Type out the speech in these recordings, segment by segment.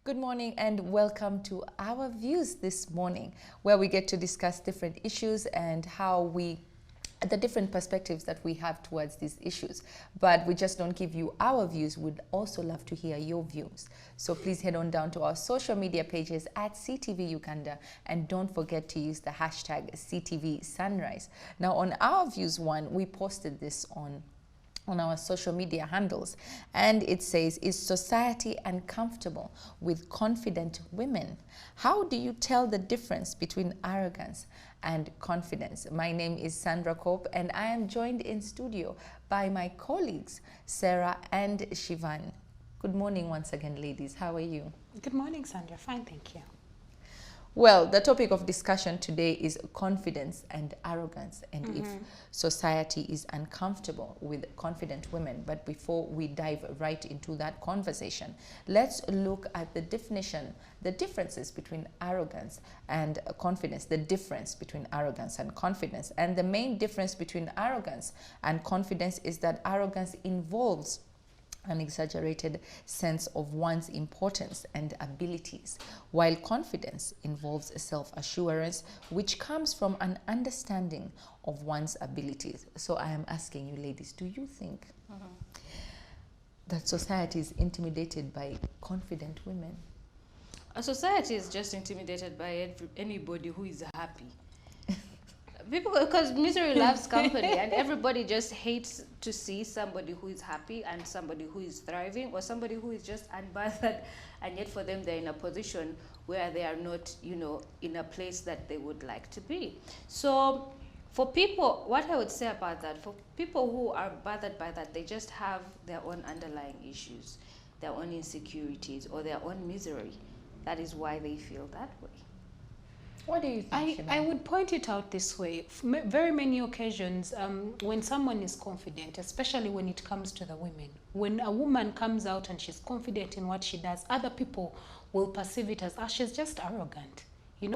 Good morning and welcome to our views this morning, where we get to discuss different issues and the different perspectives that we have towards these issues. But we just don't give you our views. We'd also love to hear your views. So please head on down to our social media pages at CTV Uganda and don't forget to use the hashtag CTV Sunrise. Now on our views one, we posted this on our social media handles, and it says, is society uncomfortable with confident women? How do you tell the difference between arrogance and confidence? My name is Sandra Cope and I am joined in studio by my colleagues Sarah and Shivan. Good morning once again, ladies. How are you? Good morning, Sandra. Fine, thank you. Well, the topic of discussion today is confidence and arrogance, and if society is uncomfortable with confident women. But before we dive right into that conversation, let's look at the definition, the differences between arrogance and confidence, the difference between arrogance and confidence. And the main difference between arrogance and confidence is that arrogance involves an exaggerated sense of one's importance and abilities, while confidence involves self-assurance, which comes from an understanding of one's abilities. So I am asking you, ladies, do you think that society is intimidated by confident women? A society is just intimidated by anybody who is happy. People, because misery loves company, and everybody just hates to see somebody who is happy and somebody who is thriving, or somebody who is just unbothered, and yet for them they're in a position where they are not, in a place that they would like to be. So for people, what I would say about that, for people who are bothered by that, they just have their own underlying issues, their own insecurities, or their own misery. That is why they feel that way. What do you think? I would point it out this way. Very many occasions, when someone is confident, especially when it comes to the women, when a woman comes out and she's confident in what she does, other people will perceive it as, she's just arrogant.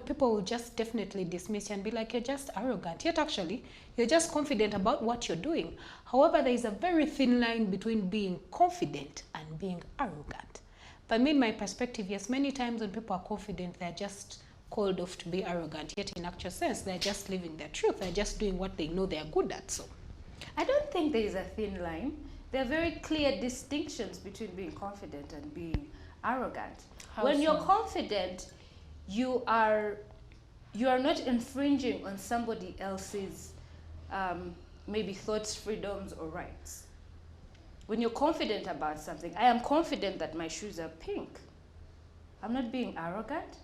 People will just definitely dismiss you and be like, you're just arrogant. Yet actually, you're just confident about what you're doing. However, there is a very thin line between being confident and being arrogant. But in my perspective, yes, many times when people are confident, they're just called off to be arrogant, yet in actual sense they're just living their truth. They're just doing what they know they're good at. So I don't think there is a thin line. There are very clear distinctions between being confident and being arrogant. When you're confident, you are not infringing on somebody else's maybe thoughts, freedoms, or rights. When you're confident about something, I am confident that my shoes are pink. I'm not being arrogant.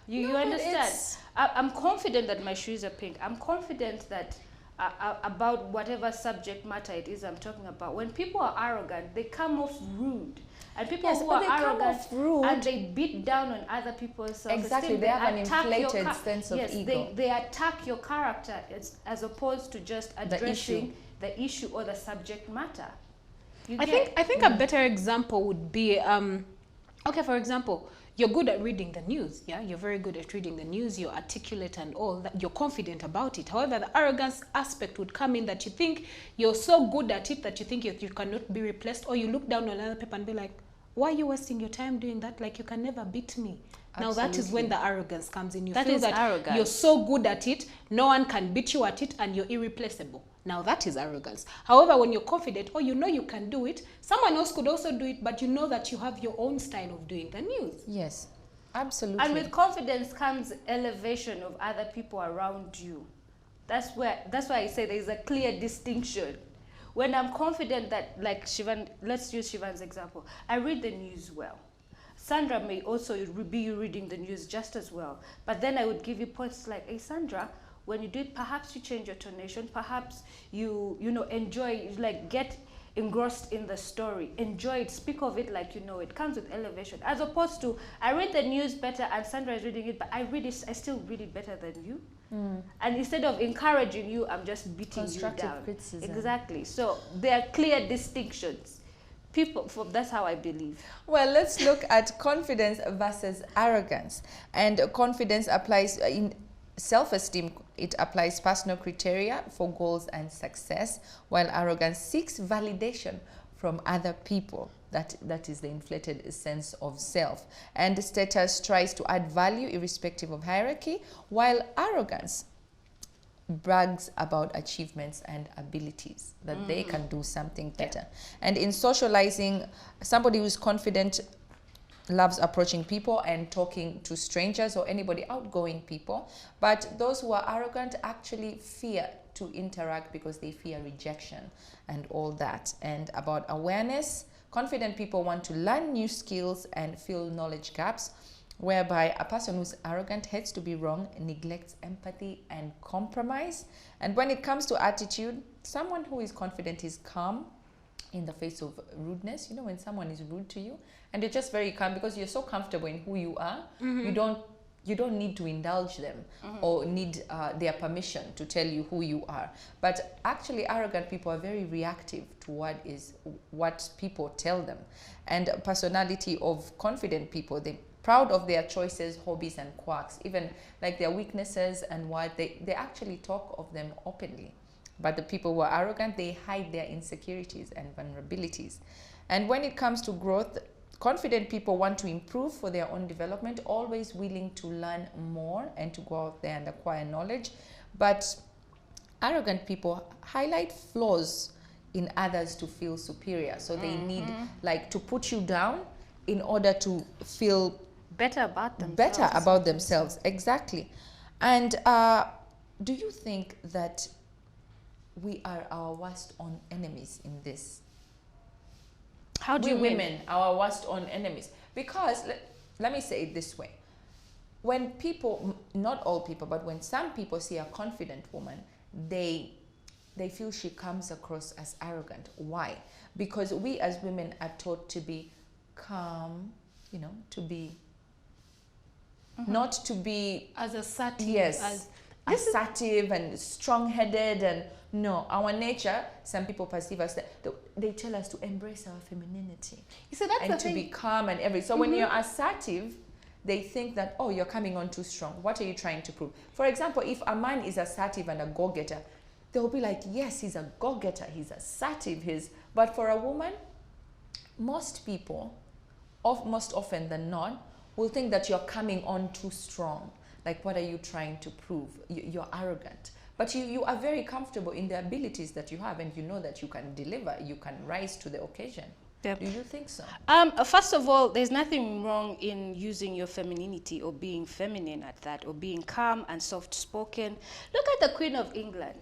You understand? I'm confident that my shoes are pink. I'm confident that about whatever subject matter it is I'm talking about. When people are arrogant, they come off rude. And people who are arrogant and they beat down on other people's self-esteem. Exactly, they have an inflated sense of ego. They attack your character as opposed to just addressing the issue or the subject matter. I think a better example would be, okay, for example, you're good at reading the news, yeah? You're very good at reading the news, you're articulate and all that, you're confident about it. However, the arrogance aspect would come in that you think you're so good at it that you think you cannot be replaced, or you look down on another paper and be like, why are you wasting your time doing that? Like, you can never beat me. Absolutely. Now that is when the arrogance comes in. You feel that arrogance. You're so good at it, no one can beat you at it, and you're irreplaceable. Now that is arrogance. However, when you're confident, or you can do it, someone else could also do it, but you know that you have your own style of doing the news. Yes, absolutely. And with confidence comes elevation of other people around you. That's why I say there is a clear distinction. When I'm confident that, like Shivan, let's use Shivan's example, I read the news well. Sandra may also be reading the news just as well. But then I would give you points like, hey, Sandra, when you do it, perhaps you change your tonation, perhaps you enjoy, like, get engrossed in the story, enjoy it, speak of it like you know it. Comes with elevation, as opposed to, I read the news better and Sandra is reading it, but I still read it better than you. And instead of encouraging you, I'm just beating you down. Criticism. Exactly. So there are clear distinctions. That's how I believe. Well, let's look at confidence versus arrogance. And confidence applies in self-esteem. It applies personal criteria for goals and success, while arrogance seeks validation from other people. That is the inflated sense of self. And status tries to add value irrespective of hierarchy, while arrogance brags about achievements and abilities, that they can do something better. And in socializing, somebody who's confident loves approaching people and talking to strangers or anybody, outgoing people. But those who are arrogant actually fear to interact because they fear rejection and all that. And about awareness, confident people want to learn new skills and fill knowledge gaps, whereby a person who's arrogant hates to be wrong, neglects empathy and compromise. And when it comes to attitude, someone who is confident is calm in the face of rudeness. You know, when someone is rude to you and you're just very calm because you're so comfortable in who you are, you don't need to indulge them or need their permission to tell you who you are. But actually arrogant people are very reactive to what people tell them. And personality of confident people, they're proud of their choices, hobbies and quirks, even like their weaknesses and what they actually talk of them openly. But the people who are arrogant, they hide their insecurities and vulnerabilities. And when it comes to growth, confident people want to improve for their own development, always willing to learn more and to go out there and acquire knowledge. But arrogant people highlight flaws in others to feel superior. So they need like to put you down in order to feel better about themselves. Exactly. And do you think that we are our worst own enemies in this? How do you women our worst own enemies? Because let me say it this way: when people, not all people, but when some people see a confident woman, they feel she comes across as arrogant. Why? Because we as women are taught to be calm, you know, to be not to be as assertive. Yes, assertive and strong-headed. And no, our nature, some people perceive us that they tell us to embrace our femininity. You see, that's and the to thing. be calm and everything. So when you're assertive, they think that, oh, you're coming on too strong. What are you trying to prove? For example, if a man is assertive and a go-getter, they'll be like, yes, he's a go-getter, he's assertive, but for a woman, most people, most often than not, will think that you're coming on too strong. Like, what are you trying to prove? You're arrogant. But you are very comfortable in the abilities that you have, and you know that you can deliver, you can rise to the occasion. Yep. Do you think so? First of all, there's nothing wrong in using your femininity or being feminine at that, or being calm and soft-spoken. Look at the Queen of England.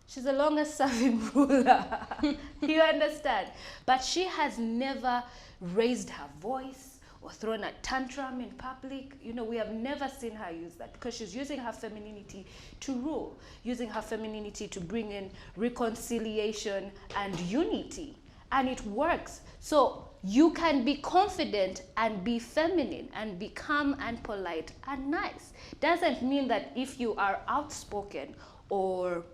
She's the longest serving ruler. You understand? But she has never raised her voice or thrown a tantrum in public. You know, we have never seen her use that, because she's using her femininity to rule, using her femininity to bring in reconciliation and unity. And it works. So you can be confident and be feminine and be calm and polite and nice. Doesn't mean that if you are outspoken or,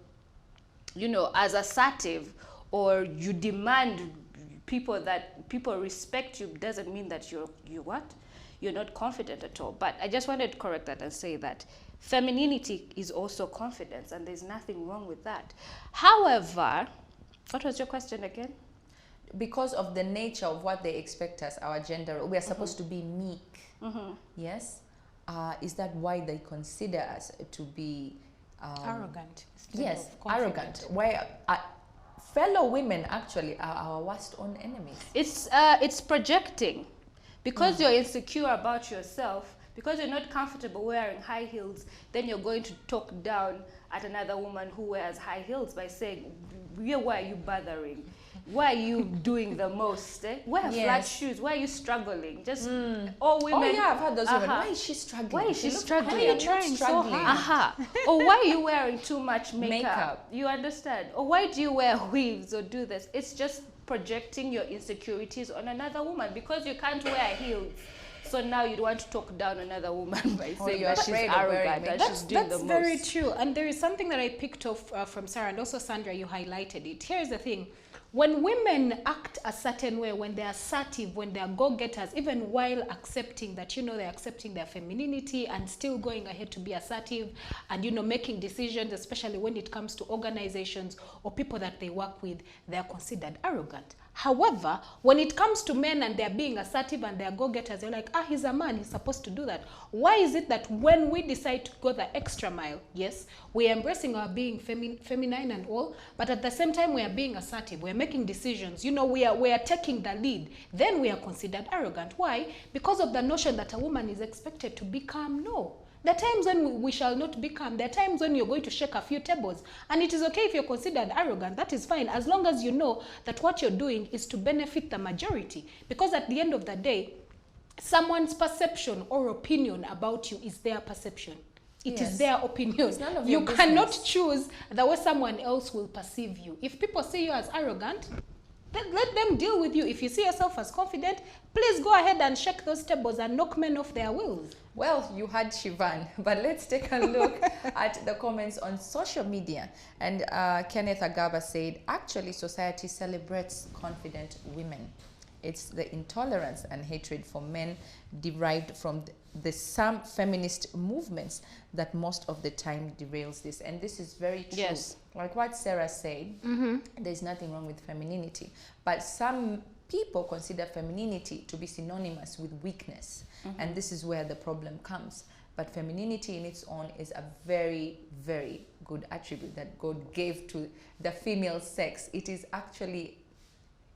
you know, as assertive, or you demand that people respect you, doesn't mean that you're not confident at all. But I just wanted to correct that and say that femininity is also confidence, and there's nothing wrong with that. However, what was your question again? Because of the nature of what they expect us, our gender, we are supposed to be meek. Yes? Is that why they consider us to be arrogant? Yes, arrogant. Where fellow women actually are our worst own enemies. It's projecting. Because you're insecure about yourself, because you're not comfortable wearing high heels, then you're going to talk down at another woman who wears high heels by saying, why are you bothering? Why are you doing the most? Wear flat shoes. Why are you struggling? Just all women. Oh yeah, I've heard those women. Why is she struggling? Why is she struggling? Why are you trying so hard? Or why are you wearing too much makeup? You understand? Or why do you wear weaves or do this? It's just projecting your insecurities on another woman, because you can't wear heels. So now you want to talk down another woman by saying that she's arrogant and she's doing the most. That's very true. And there is something that I picked off from Sarah, and also Sandra, you highlighted it. Here's the thing. when women act a certain way, when they're assertive, when they're go-getters, even while accepting that, you know, they're accepting their femininity and still going ahead to be assertive and, you know, making decisions, especially when it comes to organizations or people that they work with, they're considered arrogant. However, when it comes to men and they're being assertive and they're go-getters, they're like, ah, he's a man, he's supposed to do that. Why is it that when we decide to go the extra mile, yes, we're embracing our being feminine and all, but at the same time we are being assertive, we're making decisions, you know, we are taking the lead, then we are considered arrogant. Why? Because of the notion that a woman is expected to be calm. No. There are times when we shall not be calm. There are times when you're going to shake a few tables. And it is okay if you're considered arrogant. That is fine, as long as you know that what you're doing is to benefit the majority. Because at the end of the day, someone's perception or opinion about you is their perception. It is their opinion. It's none of your business. Cannot choose the way someone else will perceive you. If people see you as arrogant, then let them deal with you. If you see yourself as confident, please go ahead and shake those tables and knock men off their wheels. Well, you had Shivan, but let's take a look at the comments on social media. And Kenneth Agaba said, actually, society celebrates confident women. It's the intolerance and hatred for men derived from some feminist movements that most of the time derails this. And this is very true. Yes. Like what Sarah said, there's nothing wrong with femininity. But some people consider femininity to be synonymous with weakness. And this is where the problem comes. But femininity in its own is a very, very good attribute that God gave to the female sex. It is actually...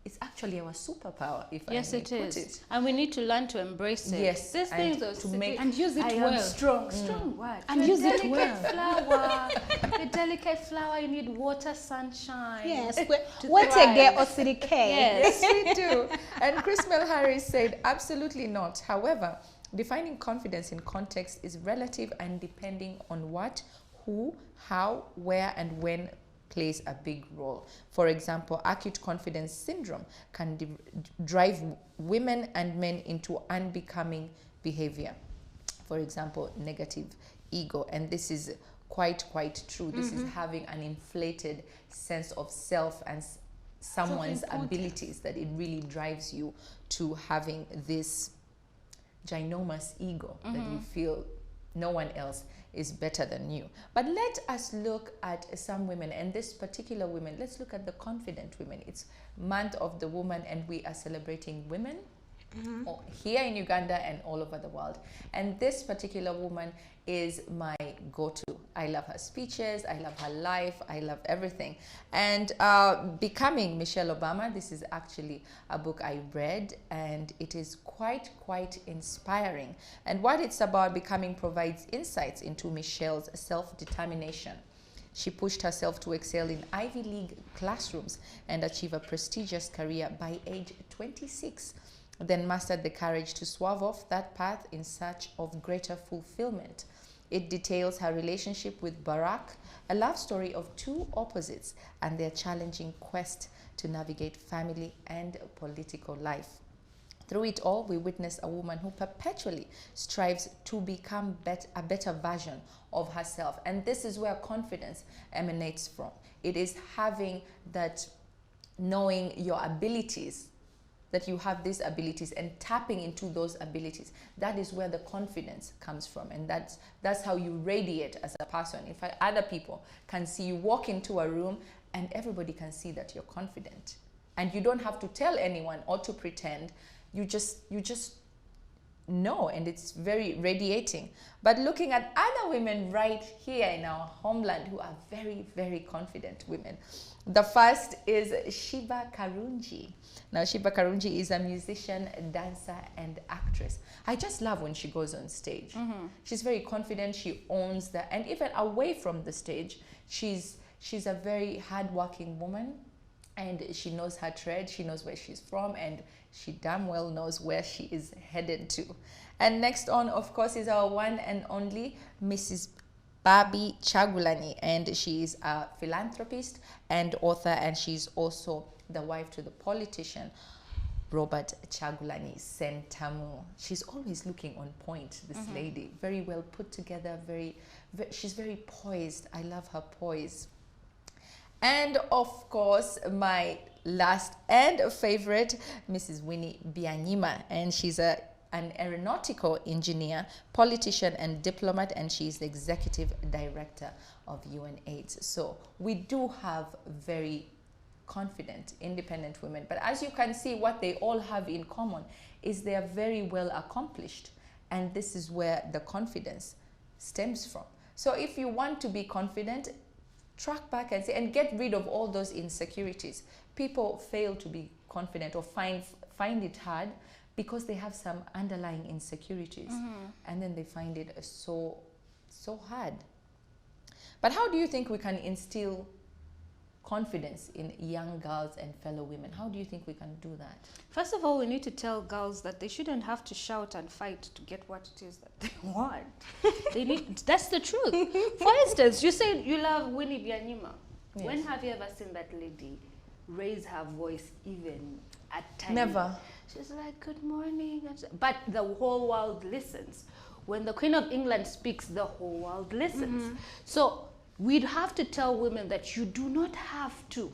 it's actually our superpower, if I may put it. And we need to learn to embrace it. Yes, these things are to make and use it I well. am strong word. And use it well. Flower, a delicate flower. You need water, sunshine. Yes. What a gay osirike. Yes, we do. And Chris Mel Harris said, absolutely not. However, defining confidence in context is relative and depending on what, who, how, where, and when plays a big role. For example, acute confidence syndrome can drive women and men into unbecoming behavior. For example, negative ego. And this is quite true. This is having an inflated sense of self and someone's abilities, that it really drives you to having this ginormous ego that you feel no one else is better than you. But let us look at some women, and this particular women, let's look at the confident women. It's month of the woman, and we are celebrating women here in Uganda and all over the world. And this particular woman is my go-to. I love her speeches, I love her life, I love everything. And Becoming Michelle Obama, this is actually a book I read, and it is quite inspiring. And what it's about, Becoming provides insights into Michelle's self-determination. She pushed herself to excel in Ivy League classrooms and achieve a prestigious career by age 26. Then mastered the courage to swerve off that path in search of greater fulfillment. It details her relationship with Barack, a love story of two opposites and their challenging quest to navigate family and political life. Through it all, we witness a woman who perpetually strives to become a better version of herself. And this is where confidence emanates from. It is having that, knowing your abilities, that you have these abilities and tapping into those abilities. That is where the confidence comes from, and that's how you radiate as a person. In fact, other people can see you walk into a room and everybody can see that you're confident, and you don't have to tell anyone or to pretend. You just know, and it's very radiating. But looking at other women right here in our homeland who are very confident women. The first is Sheba Karungi. Now, Sheba Karungi is a musician, dancer, and actress. I just love when she goes on stage. She's very confident. She owns that. And even away from the stage, she's a very hardworking woman, and she knows her trade. She knows where she's from, and she damn well knows where she is headed to. And next on, of course, is our one and only Mrs. Barbie Chagulani, and she is a philanthropist and author, and she's also the wife to the politician Robert Chagulani Sentamu. She's always looking on point, this lady. Very well put together, she's very poised. I love her poise. And of course, my last and favorite, Mrs. Winnie Byanyima, and she's an aeronautical engineer, politician, and diplomat, and she's the executive director of UNAIDS. So we do have very confident, independent women. But as you can see, what they all have in common is they are very well accomplished. And this is where the confidence stems from. So if you want to be confident, track back and say, and get rid of all those insecurities. People fail to be confident or find it hard because they have some underlying insecurities. And then they find it so hard. But how do you think we can instill confidence in young girls and fellow women? How do you think we can do that? First of all, we need to tell girls that they shouldn't have to shout and fight to get what it is that they want. That's the truth. For instance, you say you love Winnie Byanyima. Yes. When have you ever seen that lady raise her voice even at times? Never. She's like, good morning. But the whole world listens. When the Queen of England speaks, the whole world listens. So we'd have to tell women that you do not have to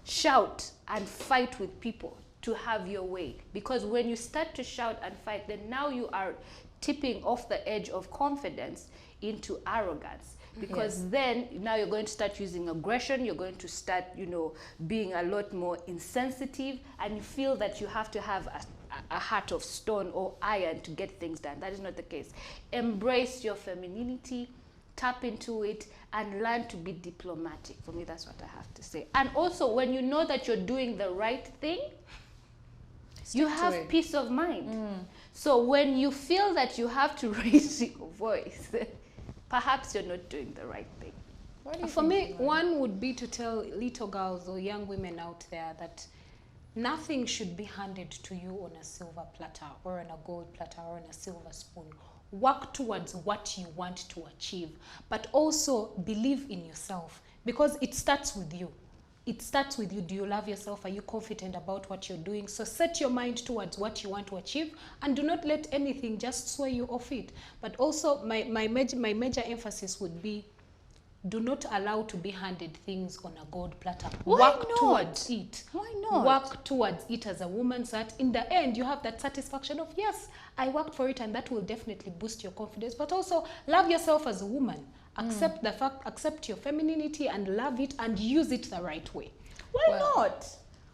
shout and fight with people to have your way. Because when you start to shout and fight, then now you are tipping off the edge of confidence into arrogance. Because then now you're going to start using aggression, you're going to start, being a lot more insensitive, and you feel that you have to have a heart of stone or iron to get things done. That is not the case. Embrace your femininity, tap into it, and learn to be diplomatic. For me, that's what I have to say. And also, when you know that you're doing the right thing, you have peace of mind. So when you feel that you have to raise your voice, perhaps you're not doing the right thing. For me, one would be to tell little girls or young women out there that nothing should be handed to you on a silver platter or on a gold platter or on a silver spoon. Work towards what you want to achieve, but also believe in yourself, because it starts with you. It starts with you. Do you love yourself? Are you confident about what you're doing? So set your mind towards what you want to achieve, and do not let anything just sway you off it. But also my major emphasis would be, do not allow to be handed things on a gold platter. Work towards it. Why not? Work towards it as a woman, so that in the end you have that satisfaction of, yes, I worked for it, and that will definitely boost your confidence. But also love yourself as a woman. Accept the fact, accept your femininity and love it, and use it the right way. Why not?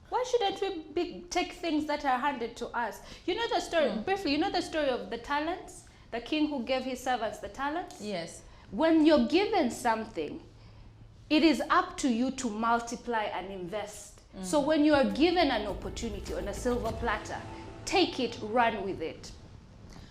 Why shouldn't we take things that are handed to us? You know the story, briefly, you know the story of the talents? The king who gave his servants the talents? Yes. When you're given something, it is up to you to multiply and invest. So when you are given an opportunity on a silver platter, take it, run with it.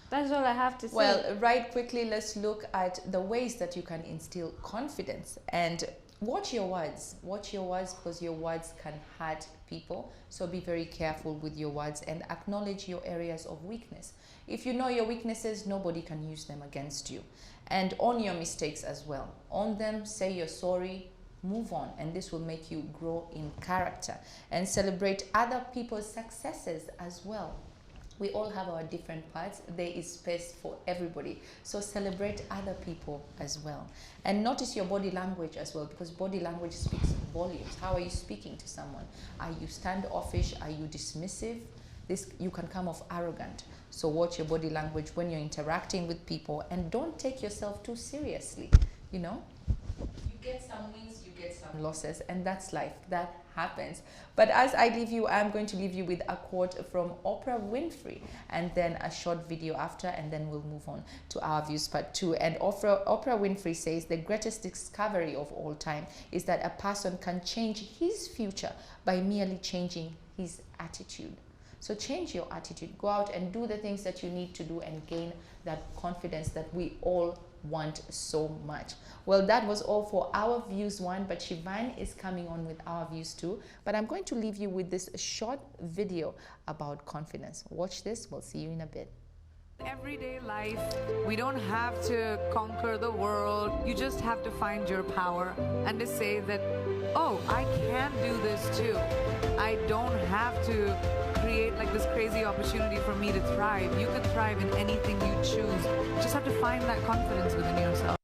That's all I have to say. Well, right quickly, let's look at the ways that you can instill confidence. And watch your words. Watch your words, because your words can hurt people. So be very careful with your words and acknowledge your areas of weakness. If you know your weaknesses, nobody can use them against you. And own your mistakes as well. Own them, say you're sorry, move on, and this will make you grow in character. And celebrate other people's successes as well. We all have our different parts. There is space for everybody. So celebrate other people as well. And notice your body language as well, because body language speaks volumes. How are you speaking to someone? Are you standoffish? Are you dismissive? You can come off arrogant. So watch your body language when you're interacting with people, and don't take yourself too seriously. You get some wins, you get some losses, and that's life. That happens. But as I leave you, I'm going to leave you with a quote from Oprah Winfrey, and then a short video after, and then we'll move on to our views part 2. And Oprah Winfrey says, the greatest discovery of all time is that a person can change his future by merely changing his attitude. So change your attitude. Go out and do the things that you need to do and gain that confidence that we all want so much. Well, that was all for our views 1, but Siobhan is coming on with our views 2. But I'm going to leave you with this short video about confidence. Watch this. We'll see you in a bit. Everyday life, we don't have to conquer the world. You just have to find your power and to say that, oh, I can do this too. I don't have to create like this crazy opportunity for me to thrive. You can thrive in anything you choose. You just have to find that confidence within yourself.